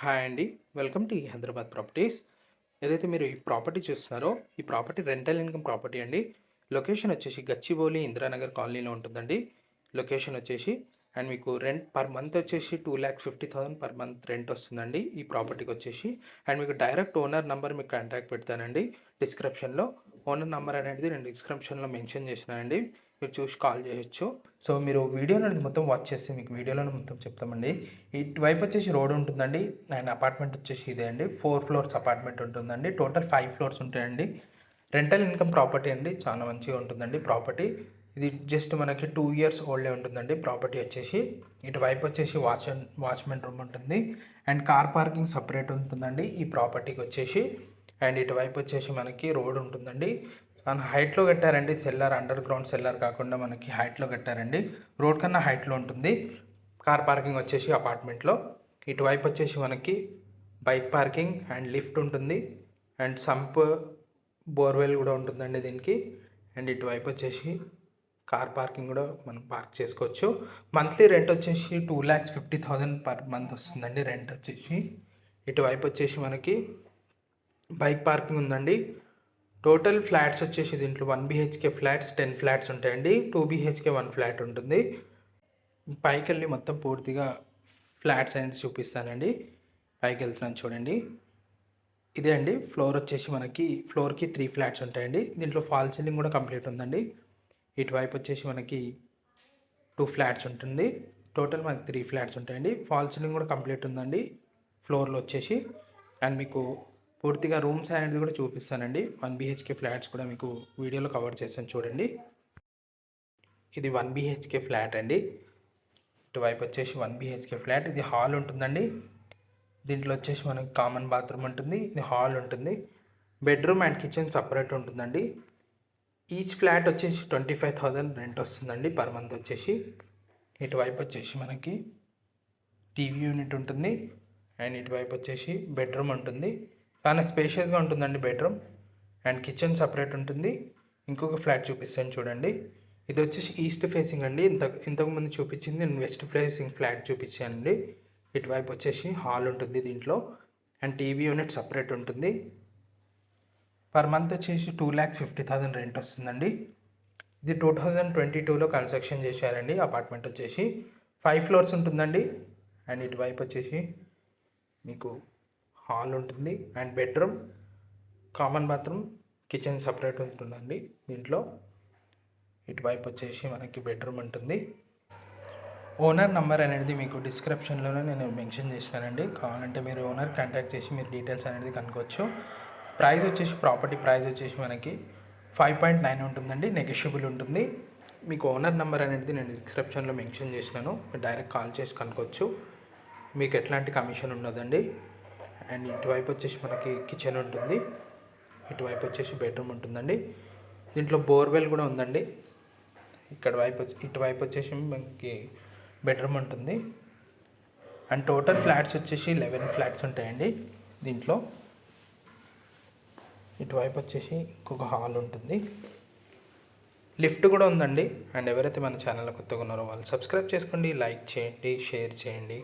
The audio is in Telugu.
హాయ్ అండి. Welcome to Hyderabad properties. ఏదైతే మీరు ఈ ప్రాపర్టీ చూస్తున్నారో, ఈ ప్రాపర్టీ రెంటల్ ఇన్‌కమ్ ప్రాపర్టీ అండి. లొకేషన్ వచ్చేసి గచ్చిబౌలి ఇందిరానగర్ కాలనీలో ఉంటుందండి. లొకేషన్ వచ్చేసి అండ్ మీకు రెంట్ పర్ మంత్ వచ్చేసి 2,50,000 పర్ మంత్ రెంట్ వస్తుందండి ఈ ప్రాపర్టీకి వచ్చేసి. అండ్ మీకు డైరెక్ట్ ఓనర్ నంబర్ మీకు కాంటాక్ట్ పెడతానండి డిస్క్రిప్షన్‌లో. ఓనర్ నంబర్ అనేది నేను డిస్క్రిప్షన్‌లో మెన్షన్ చేసినానండి. మీరు చూసి కాల్ చేయొచ్చు. సో మీరు వీడియోని అనేది మొత్తం వాచ్ చేస్తే మీకు వీడియోలోనే మొత్తం చెప్తామండి. ఇటువైపు వచ్చేసి రోడ్ ఉంటుందండి. అండ్ అపార్ట్మెంట్ వచ్చేసి ఇదే అండి. 4 ఫ్లోర్స్ అపార్ట్మెంట్ ఉంటుందండి. టోటల్ 5 ఫ్లోర్స్ ఉంటాయండి. రెంటల్ ఇన్కమ్ ప్రాపర్టీ అండి. చాలా మంచిగా ఉంటుందండి ప్రాపర్టీ. ఇది జస్ట్ మనకి 2 ఇయర్స్ ఓల్డే ఉంటుందండి ప్రాపర్టీ వచ్చేసి. ఇటువైపు వచ్చేసి వాచ్‌మెన్ రూమ్ ఉంటుంది. అండ్ కార్ పార్కింగ్ సెపరేట్ ఉంటుందండి ఈ ప్రాపర్టీకి వచ్చేసి. అండ్ ఇటువైపు వచ్చేసి మనకి రోడ్ ఉంటుందండి. అండ్ హైట్‌లో కట్టారండి సెల్లార్, అండర్ గ్రౌండ్ సెల్లార్ కాకుండా మనకి హైట్‌లో కట్టారండి. రోడ్ కన్నా హైట్‌లో ఉంటుంది. కార్ పార్కింగ్ వచ్చేసి అపార్ట్మెంట్లో. ఇటువైపు వచ్చేసి మనకి బైక్ పార్కింగ్ అండ్ లిఫ్ట్ ఉంటుంది. అండ్ సంప్, బోర్వెల్ కూడా ఉంటుందండి దీనికి. అండ్ ఇటువైపు వచ్చేసి కార్ పార్కింగ్ కూడా మనం పార్క్ చేసుకోవచ్చు. మంత్లీ రెంట్ వచ్చేసి 2,50,000 పర్ మంత్ వస్తుందండి రెంట్ వచ్చేసి. ఇటువైపు వచ్చేసి మనకి బైక్ పార్కింగ్ ఉందండి. టోటల్ ఫ్లాట్స్ వచ్చేసి దీంట్లో 1 బీహెచ్కే ఫ్లాట్స్ 10 ఫ్లాట్స్ ఉంటాయండి. 2 బీహెచ్కే 1 ఫ్లాట్ ఉంటుంది. పైకెళ్ళి మొత్తం పూర్తిగా ఫ్లాట్స్ అనేది చూపిస్తానండి. పైకి వెళ్తున్నాను చూడండి. ఇదే అండి ఫ్లోర్ వచ్చేసి మనకి ఫ్లోర్‌కి 3 ఫ్లాట్స్ ఉంటాయండి. దీంట్లో ఫాల్ సీలింగ్ కూడా కంప్లీట్ ఉందండి. ఇటువైపు వచ్చేసి మనకి 2 ఫ్లాట్స్ ఉంటుంది. టోటల్ మనకి 3 ఫ్లాట్స్ ఉంటాయండి. ఫాల్ సీలింగ్ కూడా కంప్లీట్ ఉందండి ఫ్లోర్‌లో వచ్చేసి. అండ్ మీకు పూర్తిగా రూమ్స్ అనేది కూడా చూపిస్తానండి. 1 బీహెచ్కే ఫ్లాట్స్ కూడా మీకు వీడియోలో కవర్ చేశాను చూడండి. ఇది 1 బీహెచ్కే ఫ్లాట్ అండి. ఇటువైపు వచ్చేసి 1 బీహెచ్కే ఫ్లాట్. ఇది హాల్ ఉంటుందండి. దీంట్లో వచ్చేసి మనకి కామన్ బాత్రూమ్ ఉంటుంది. ఇది హాల్ ఉంటుంది. బెడ్రూమ్ అండ్ కిచెన్ సపరేట్ ఉంటుందండి. ఈచ్ ఫ్లాట్ వచ్చేసి 25,000 రెంట్ వస్తుందండి పర్ మంత్ వచ్చేసి. ఇటువైపు వచ్చేసి మనకి టీవీ యూనిట్ ఉంటుంది. అండ్ ఇటువైపు వచ్చేసి బెడ్రూమ్ ఉంటుంది. చాలా స్పేషియస్గా ఉంటుందండి బెడ్రూమ్. అండ్ కిచెన్ సపరేట్ ఉంటుంది. ఇంకొక ఫ్లాట్ చూపిస్తాను చూడండి. ఇది వచ్చేసి ఈస్ట్ ఫేసింగ్ అండి. ఇంతకుముందు చూపించింది నేను వెస్ట్ ఫేసింగ్ ఫ్లాట్ చూపించానండి. ఇటువైపు వచ్చేసి హాల్ ఉంటుంది దీంట్లో. అండ్ టీవీ యూనిట్ సపరేట్ ఉంటుంది. పర్ మంత్ వచ్చేసి 2,50,000 రెంట్ వస్తుందండి. ఇది 2022లో కన్స్ట్రక్షన్ చేశారండి అపార్ట్మెంట్ వచ్చేసి. 5 ఫ్లోర్స్ ఉంటుందండి. అండ్ ఇటువైపు వచ్చేసి మీకు హాల్ ఉంటుంది. And bedroom, common bathroom, kitchen separate ఉంటుందండి దీంట్లో. ఇటువైపు వచ్చేసి మనకి బెడ్రూమ్ ఉంటుంది. ఓనర్ నంబర్ అనేది మీకు డిస్క్రిప్షన్లోనే నేను మెన్షన్ చేసినానండి. కావాలంటే మీరు ఓనర్ కాంటాక్ట్ చేసి మీరు డీటెయిల్స్ అనేది కనుక్కోవచ్చు. ప్రైస్ వచ్చేసి ప్రాపర్టీ ప్రైస్ వచ్చేసి మనకి 5.9 ఉంటుందండి. నెగోషియబుల్ ఉంటుంది. మీకు ఓనర్ నంబర్ అనేది నేను డిస్క్రిప్షన్లో మెన్షన్ చేసినాను. మీరు డైరెక్ట్ కాల్ చేసి కనుక్కోవచ్చు. మీకు ఎట్లాంటి కమిషన్ ఉండదండి. అండ్ ఇటువైపు వచ్చేసి మనకి కిచెన్ ఉంటుంది. ఇటువైపు వచ్చేసి బెడ్రూమ్ ఉంటుందండి. దీంట్లో బోర్వెల్ కూడా ఉందండి. ఇటువైపు వచ్చేసి మనకి బెడ్రూమ్ ఉంటుంది. అండ్ టోటల్ ఫ్లాట్స్ వచ్చేసి 11 ఫ్లాట్స్ ఉంటాయండి దీంట్లో. ఇటువైపు వచ్చేసి ఇంకొక హాల్ ఉంటుంది. లిఫ్ట్ కూడా ఉందండి. అండ్ ఎవరైతే మన ఛానల్లో కొత్తగా ఉన్నారో వాళ్ళు సబ్స్క్రైబ్ చేసుకోండి, లైక్ చేయండి, షేర్ చేయండి.